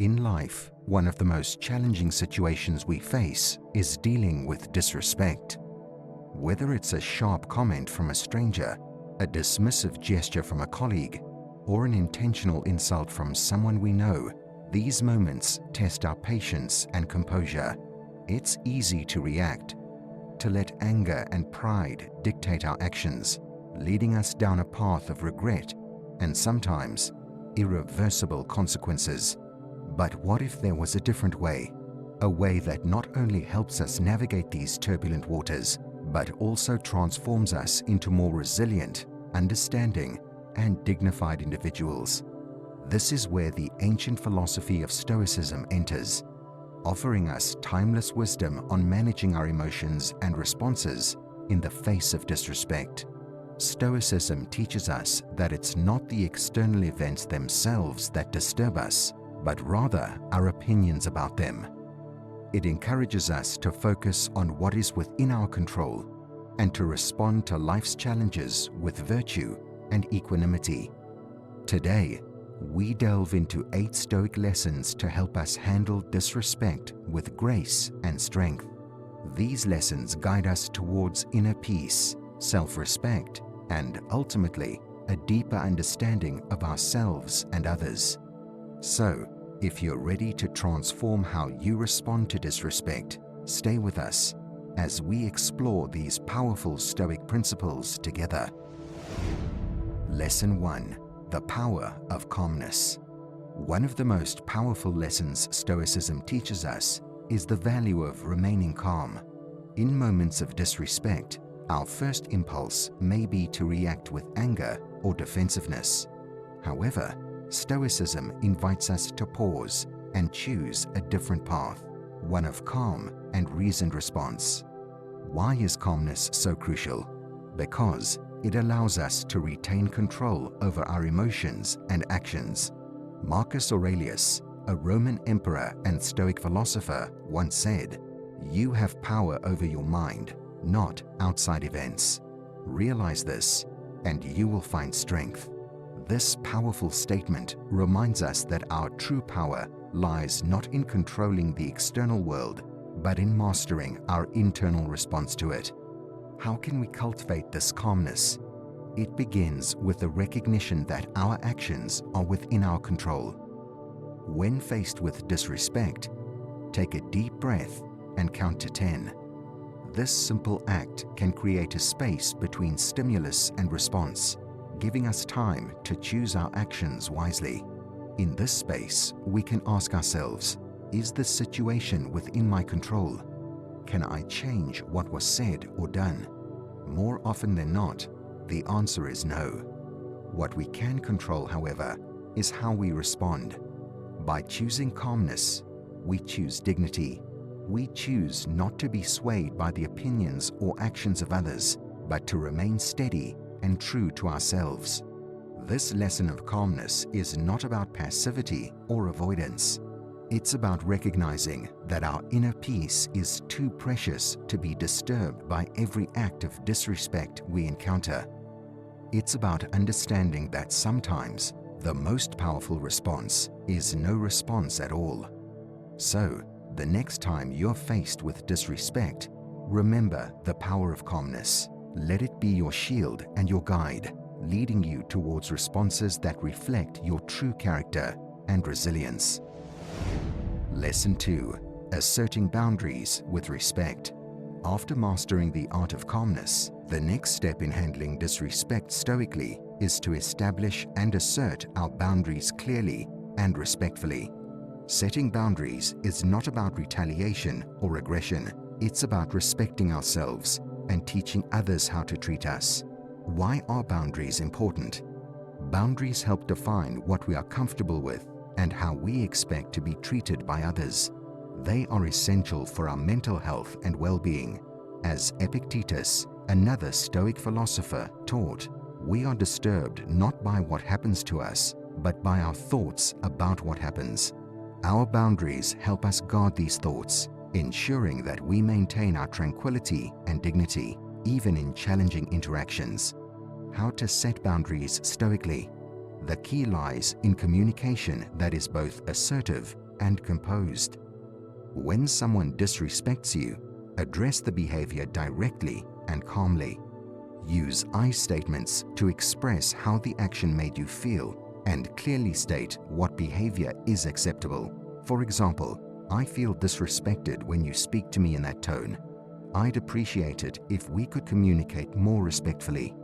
In life, one of the most challenging situations we face is dealing with disrespect. Whether it's a sharp comment from a stranger, a dismissive gesture from a colleague, or an intentional insult from someone we know, these moments test our patience and composure. It's easy to react, to let anger and pride dictate our actions, leading us down a path of regret and sometimes irreversible consequences. But what if there was a different way? A way that not only helps us navigate these turbulent waters, but also transforms us into more resilient, understanding, and dignified individuals. This is where the ancient philosophy of Stoicism enters, offering us timeless wisdom on managing our emotions and responses in the face of disrespect. Stoicism teaches us that it's not the external events themselves that disturb us, but rather our opinions about them. It encourages us to focus on what is within our control and to respond to life's challenges with virtue and equanimity. Today, we delve into 8 Stoic lessons to help us handle disrespect with grace and strength. These lessons guide us towards inner peace, self-respect, and ultimately, a deeper understanding of ourselves and others. So, if you're ready to transform how you respond to disrespect, stay with us as we explore these powerful Stoic principles together. Lesson 1. The power of calmness. One of the most powerful lessons Stoicism teaches us is the value of remaining calm. In moments of disrespect, our first impulse may be to react with anger or defensiveness. However, Stoicism invites us to pause and choose a different path, one of calm and reasoned response. Why is calmness so crucial? Because it allows us to retain control over our emotions and actions. Marcus Aurelius, a Roman emperor and Stoic philosopher, once said, "You have power over your mind, not outside events. Realize this, and you will find strength." This powerful statement reminds us that our true power lies not in controlling the external world, but in mastering our internal response to it. How can we cultivate this calmness? It begins with the recognition that our actions are within our control. When faced with disrespect, take a deep breath and count to 10. This simple act can create a space between stimulus and response, giving us time to choose our actions wisely. In this space, we can ask ourselves, is this situation within my control? Can I change what was said or done? More often than not, the answer is no. What we can control, however, is how we respond. By choosing calmness, we choose dignity. We choose not to be swayed by the opinions or actions of others, but to remain steady and true to ourselves. This lesson of calmness is not about passivity or avoidance. It's about recognizing that our inner peace is too precious to be disturbed by every act of disrespect we encounter. It's about understanding that sometimes the most powerful response is no response at all. So, the next time you're faced with disrespect, remember the power of calmness. Let it be your shield and your guide, leading you towards responses that reflect your true character and resilience. Lesson 2. Asserting boundaries with respect. After mastering the art of calmness, the next step in handling disrespect stoically is to establish and assert our boundaries clearly and respectfully. Setting boundaries is not about retaliation or aggression. It's about respecting ourselves and teaching others how to treat us. Why are boundaries important? Boundaries help define what we are comfortable with and how we expect to be treated by others. They are essential for our mental health and well-being. As Epictetus, another Stoic philosopher, taught, we are disturbed not by what happens to us, but by our thoughts about what happens. Our boundaries help us guard these thoughts, ensuring that we maintain our tranquility and dignity, even in challenging interactions. How to set boundaries stoically? The key lies in communication that is both assertive and composed. When someone disrespects you, address the behavior directly and calmly. Use I statements to express how the action made you feel and clearly state what behavior is acceptable. For example, I feel disrespected when you speak to me in that tone. I'd appreciate it if we could communicate more respectfully.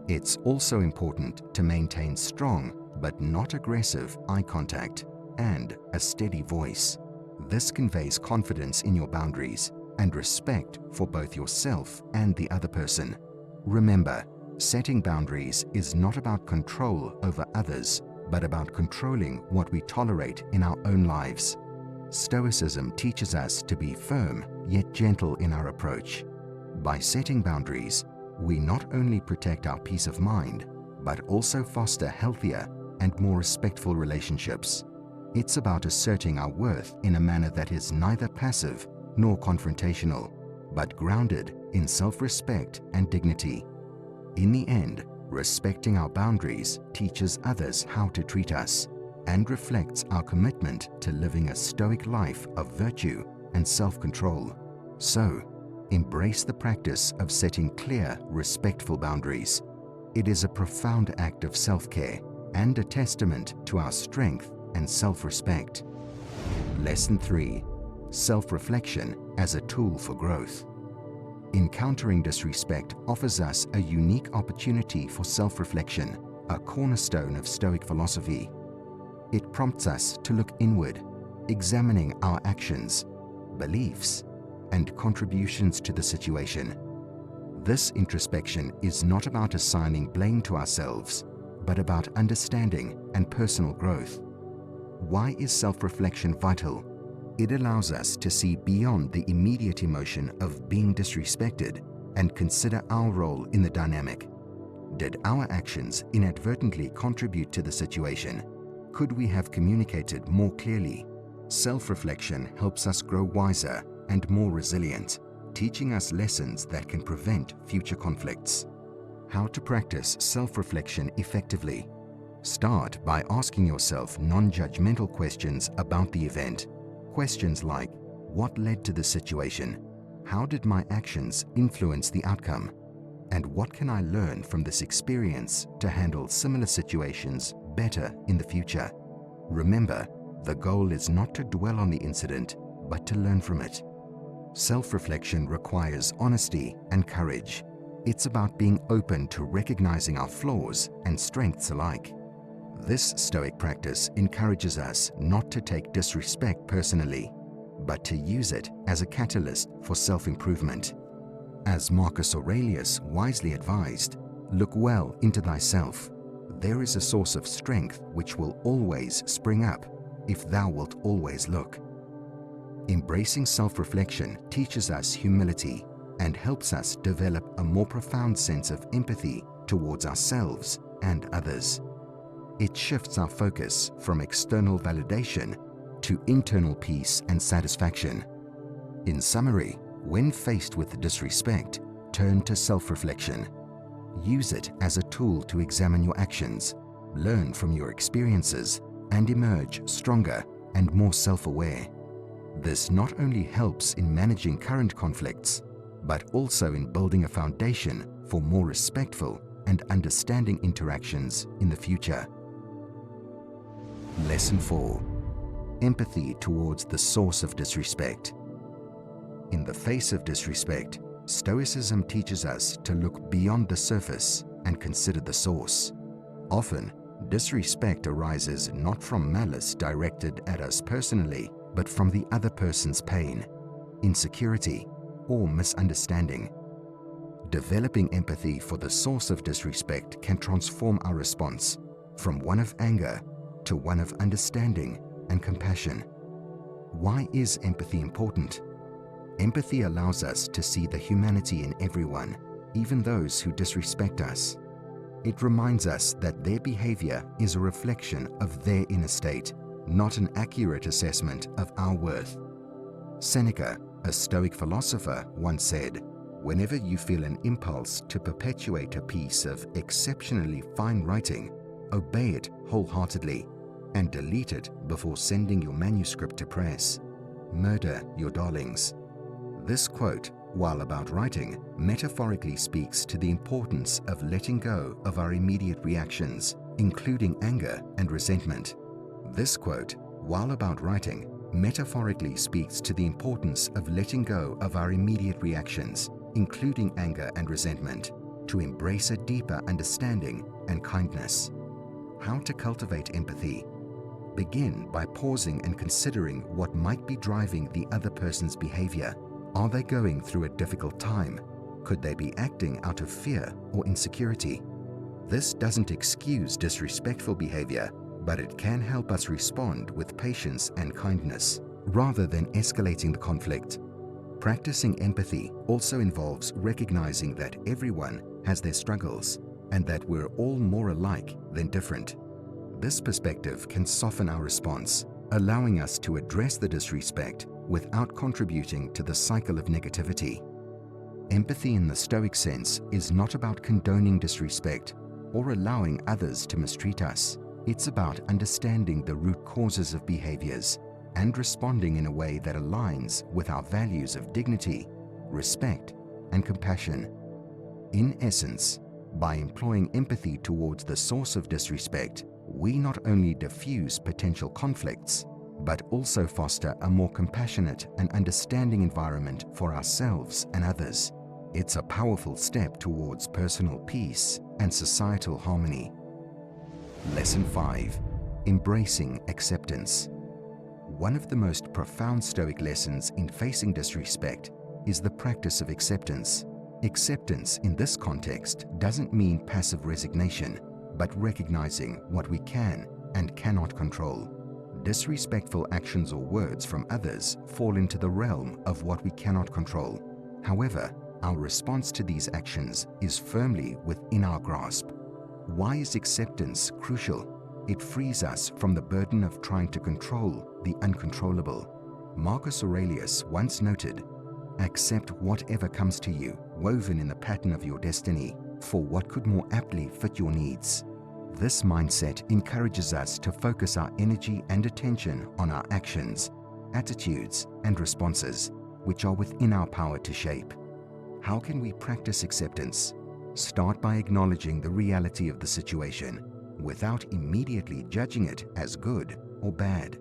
It's also important to maintain strong but not aggressive eye contact and a steady voice. This conveys confidence in your boundaries and respect for both yourself and the other person. Remember, setting boundaries is not about control over others, but about controlling what we tolerate in our own lives. Stoicism teaches us to be firm yet gentle in our approach. By setting boundaries, we not only protect our peace of mind, but also foster healthier and more respectful relationships. It's about asserting our worth in a manner that is neither passive nor confrontational, but grounded in self-respect and dignity. In the end, respecting our boundaries teaches others how to treat us and reflects our commitment to living a stoic life of virtue and self-control. So, embrace the practice of setting clear, respectful boundaries. It is a profound act of self-care and a testament to our strength and self-respect. Lesson 3. Self-reflection as a tool for growth. Encountering disrespect offers us a unique opportunity for self-reflection, a cornerstone of Stoic philosophy. It prompts us to look inward, examining our actions, beliefs, and contributions to the situation. This introspection is not about assigning blame to ourselves, but about understanding and personal growth. Why is self-reflection vital? It allows us to see beyond the immediate emotion of being disrespected and consider our role in the dynamic. Did our actions inadvertently contribute to the situation? Could we have communicated more clearly? Self-reflection helps us grow wiser and more resilient, teaching us lessons that can prevent future conflicts. How to practice self-reflection effectively? Start by asking yourself non-judgmental questions about the event. Questions like, what led to the situation? How did my actions influence the outcome? And what can I learn from this experience to handle similar situations better in the future? Remember, the goal is not to dwell on the incident, but to learn from it. Self-reflection requires honesty and courage. It's about being open to recognizing our flaws and strengths alike. This Stoic practice encourages us not to take disrespect personally, but to use it as a catalyst for self-improvement. As Marcus Aurelius wisely advised, look well into thyself. There is a source of strength which will always spring up if thou wilt always look. Embracing self-reflection teaches us humility and helps us develop a more profound sense of empathy towards ourselves and others. It shifts our focus from external validation to internal peace and satisfaction. In summary, when faced with disrespect, turn to self-reflection. Use it as a tool to examine your actions, learn from your experiences, and emerge stronger and more self-aware. This not only helps in managing current conflicts, but also in building a foundation for more respectful and understanding interactions in the future. Lesson 4. Empathy towards the source of disrespect. In the face of disrespect, Stoicism teaches us to look beyond the surface and consider the source. Often, disrespect arises not from malice directed at us personally, but from the other person's pain, insecurity, or misunderstanding. Developing empathy for the source of disrespect can transform our response from one of anger to one of understanding and compassion. Why is empathy important? Empathy allows us to see the humanity in everyone, even those who disrespect us. It reminds us that their behavior is a reflection of their inner state, not an accurate assessment of our worth. Seneca, a Stoic philosopher, once said, "Whenever you feel an impulse to perpetuate a piece of exceptionally fine writing, obey it wholeheartedly, and delete it before sending your manuscript to press. Murder your darlings. This quote, while about writing, metaphorically speaks to the importance of letting go of our immediate reactions, including anger and resentment. This quote, while about writing, metaphorically speaks to the importance of letting go of our immediate reactions, including anger and resentment, to embrace a deeper understanding and kindness. How to cultivate empathy? Begin by pausing and considering what might be driving the other person's behavior. Are they going through a difficult time? Could they be acting out of fear or insecurity? This doesn't excuse disrespectful behavior, but it can help us respond with patience and kindness, rather than escalating the conflict. Practicing empathy also involves recognizing that everyone has their struggles and that we're all more alike than different. This perspective can soften our response, allowing us to address the disrespect without contributing to the cycle of negativity. Empathy in the Stoic sense is not about condoning disrespect or allowing others to mistreat us. It's about understanding the root causes of behaviors and responding in a way that aligns with our values of dignity, respect, and compassion. In essence, by employing empathy towards the source of disrespect, we not only diffuse potential conflicts, but also foster a more compassionate and understanding environment for ourselves and others. It's a powerful step towards personal peace and societal harmony. Lesson 5. Embracing acceptance. One of the most profound Stoic lessons in facing disrespect is the practice of acceptance. Acceptance in this context doesn't mean passive resignation, but recognizing what we can and cannot control. Disrespectful actions or words from others fall into the realm of what we cannot control. However, our response to these actions is firmly within our grasp. Why is acceptance crucial? It frees us from the burden of trying to control the uncontrollable. Marcus Aurelius once noted, "Accept whatever comes to you, woven in the pattern of your destiny, for what could more aptly fit your needs?" This mindset encourages us to focus our energy and attention on our actions, attitudes, and responses, which are within our power to shape. How can we practice acceptance? Start by acknowledging the reality of the situation, without immediately judging it as good or bad.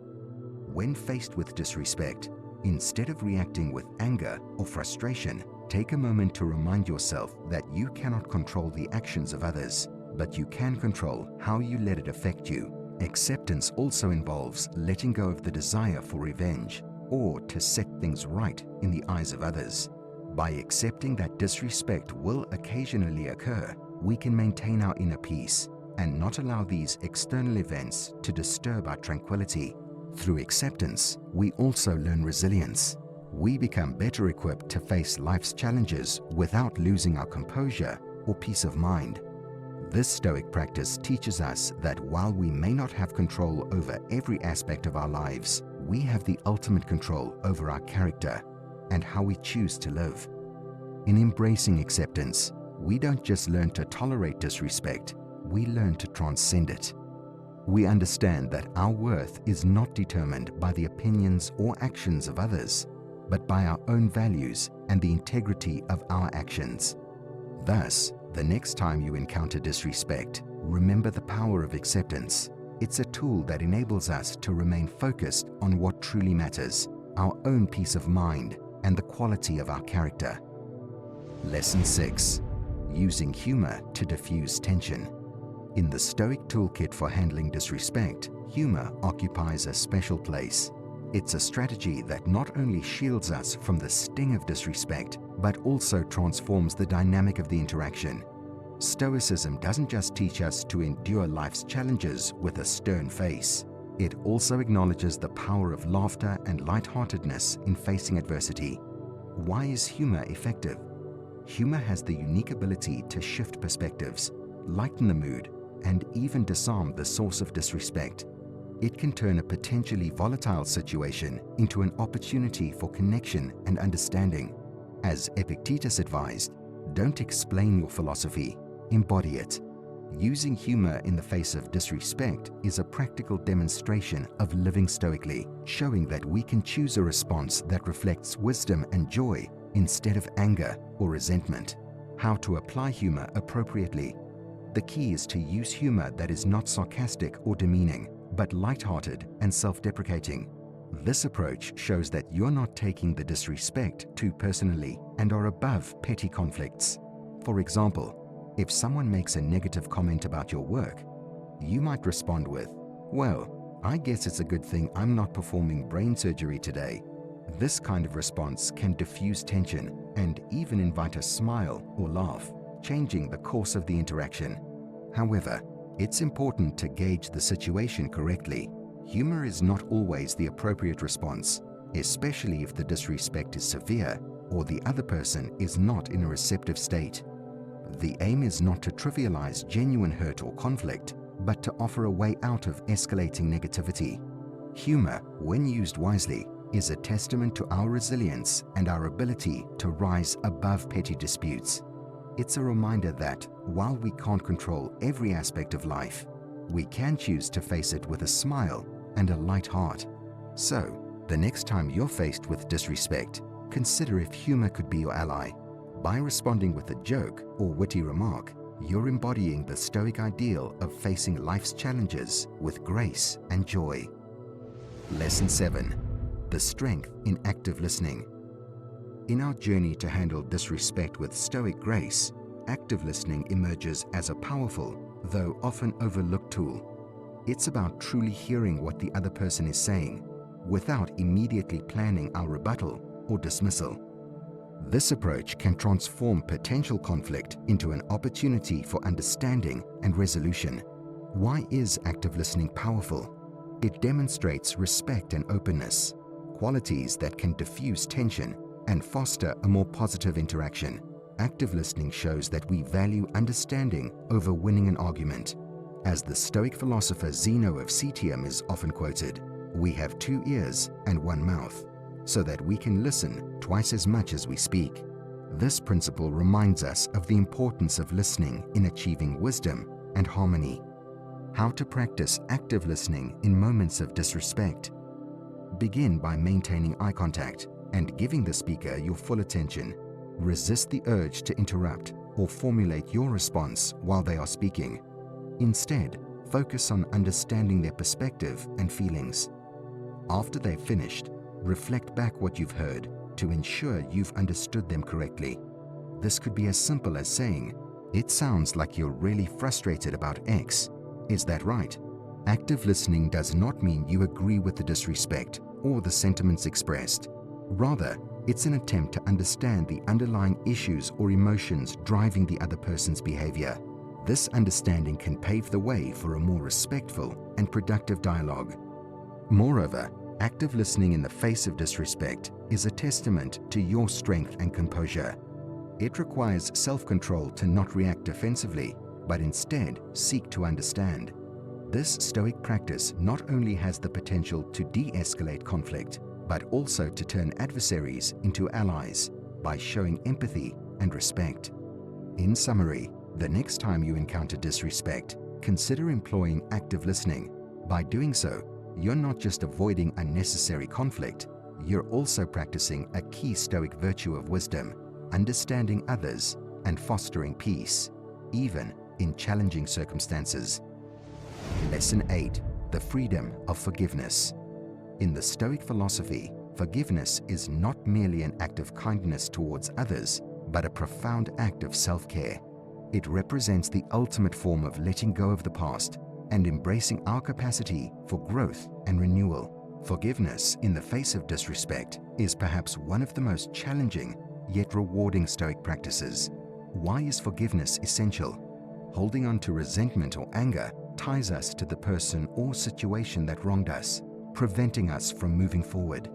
When faced with disrespect, instead of reacting with anger or frustration, take a moment to remind yourself that you cannot control the actions of others, but you can control how you let it affect you. Acceptance also involves letting go of the desire for revenge or to set things right in the eyes of others. By accepting that disrespect will occasionally occur, we can maintain our inner peace and not allow these external events to disturb our tranquility. Through acceptance, we also learn resilience. We become better equipped to face life's challenges without losing our composure or peace of mind. This Stoic practice teaches us that while we may not have control over every aspect of our lives, we have the ultimate control over our character and how we choose to live. In embracing acceptance, we don't just learn to tolerate disrespect, we learn to transcend it. We understand that our worth is not determined by the opinions or actions of others, but by our own values and the integrity of our actions. Thus, the next time you encounter disrespect, remember the power of acceptance. It's a tool that enables us to remain focused on what truly matters, our own peace of mind and the quality of our character. Lesson 6. Using humor to diffuse tension. In the Stoic toolkit for handling disrespect, humor occupies a special place. It's a strategy that not only shields us from the sting of disrespect, but also transforms the dynamic of the interaction. Stoicism doesn't just teach us to endure life's challenges with a stern face. It also acknowledges the power of laughter and lightheartedness in facing adversity. Why is humor effective? Humor has the unique ability to shift perspectives, lighten the mood, and even disarm the source of disrespect. It can turn a potentially volatile situation into an opportunity for connection and understanding. As Epictetus advised, don't explain your philosophy, embody it. Using humor in the face of disrespect is a practical demonstration of living stoically, showing that we can choose a response that reflects wisdom and joy instead of anger or resentment. How to apply humor appropriately. The key is to use humor that is not sarcastic or demeaning, but lighthearted and self-deprecating. This approach shows that you're not taking the disrespect too personally and are above petty conflicts. For example, if someone makes a negative comment about your work, you might respond with, "Well, I guess it's a good thing I'm not performing brain surgery today." This kind of response can diffuse tension and even invite a smile or laugh, changing the course of the interaction. However, it's important to gauge the situation correctly. Humor is not always the appropriate response, especially if the disrespect is severe or the other person is not in a receptive state. The aim is not to trivialize genuine hurt or conflict, but to offer a way out of escalating negativity. Humor, when used wisely, is a testament to our resilience and our ability to rise above petty disputes. It's a reminder that, while we can't control every aspect of life, we can choose to face it with a smile and a light heart. So, the next time you're faced with disrespect, consider if humor could be your ally. By responding with a joke or witty remark, you're embodying the Stoic ideal of facing life's challenges with grace and joy. Lesson 7. The strength in active listening. In our journey to handle disrespect with Stoic grace, active listening emerges as a powerful, though often overlooked tool. It's about truly hearing what the other person is saying, without immediately planning our rebuttal or dismissal. This approach can transform potential conflict into an opportunity for understanding and resolution. Why is active listening powerful? It demonstrates respect and openness, qualities that can diffuse tension and foster a more positive interaction. Active listening shows that we value understanding over winning an argument. As the Stoic philosopher Zeno of Citium is often quoted, "We have 2 ears and 1 mouth, so that we can listen twice as much as we speak." This principle reminds us of the importance of listening in achieving wisdom and harmony. How to practice active listening in moments of disrespect. Begin by maintaining eye contact and giving the speaker your full attention. Resist the urge to interrupt or formulate your response while they are speaking. Instead, focus on understanding their perspective and feelings. After they've finished, reflect back what you've heard to ensure you've understood them correctly. This could be as simple as saying, "It sounds like you're really frustrated about X. Is that right?" Active listening does not mean you agree with the disrespect or the sentiments expressed. Rather, it's an attempt to understand the underlying issues or emotions driving the other person's behavior. This understanding can pave the way for a more respectful and productive dialogue. Moreover, active listening in the face of disrespect is a testament to your strength and composure. It requires self-control to not react defensively, but instead seek to understand. This Stoic practice not only has the potential to de-escalate conflict, but also to turn adversaries into allies by showing empathy and respect. In summary, the next time you encounter disrespect, consider employing active listening. By doing so, you're not just avoiding unnecessary conflict, you're also practicing a key Stoic virtue of wisdom, understanding others and fostering peace, even in challenging circumstances. Lesson 8. The freedom of forgiveness. In the Stoic philosophy, forgiveness is not merely an act of kindness towards others, but a profound act of self-care. It represents the ultimate form of letting go of the past and embracing our capacity for growth and renewal. Forgiveness in the face of disrespect is perhaps one of the most challenging yet rewarding Stoic practices. Why is forgiveness essential? Holding on to resentment or anger ties us to the person or situation that wronged us, preventing us from moving forward.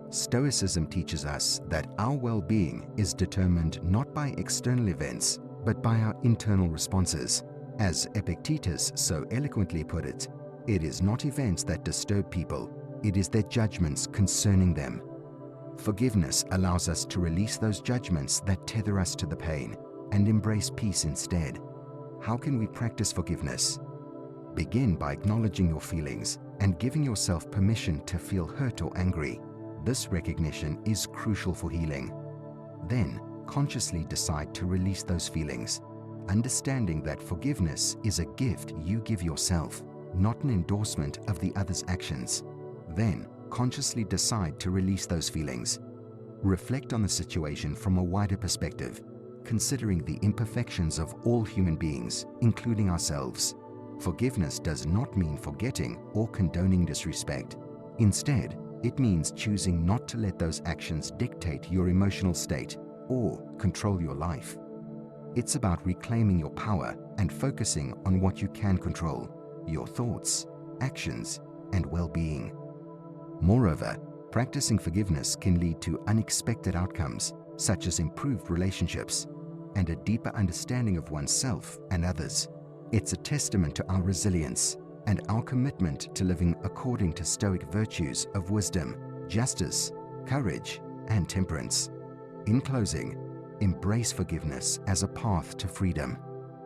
Stoicism teaches us that our well-being is determined not by external events, but by our internal responses. As Epictetus so eloquently put it, it is not events that disturb people, it is their judgments concerning them. Forgiveness allows us to release those judgments that tether us to the pain and embrace peace instead. How can we practice forgiveness? Begin by acknowledging your feelings and giving yourself permission to feel hurt or angry. This recognition is crucial for healing. Then, consciously decide to release those feelings, understanding that forgiveness is a gift you give yourself, not an endorsement of the other's actions. Then, consciously decide to release those feelings. Reflect on the situation from a wider perspective, considering the imperfections of all human beings, including ourselves. Forgiveness does not mean forgetting or condoning disrespect. Instead, it means choosing not to let those actions dictate your emotional state or control your life. It's about reclaiming your power and focusing on what you can control: your thoughts, actions, and well-being. Moreover, practicing forgiveness can lead to unexpected outcomes, such as improved relationships and a deeper understanding of oneself and others. It's a testament to our resilience and our commitment to living according to Stoic virtues of wisdom, justice, courage, and temperance. In closing, embrace forgiveness as a path to freedom.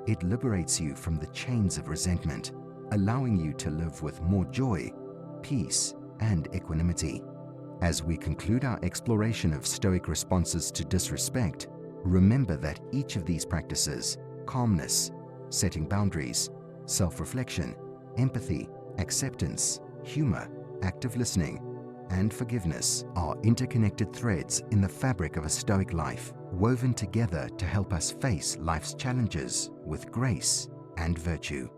It liberates you from the chains of resentment, allowing you to live with more joy, peace, and equanimity. As we conclude our exploration of Stoic responses to disrespect, remember that each of these practices, calmness, setting boundaries, self-reflection, empathy, acceptance, humor, active listening, and forgiveness, are interconnected threads in the fabric of a Stoic life, woven together to help us face life's challenges with grace and virtue.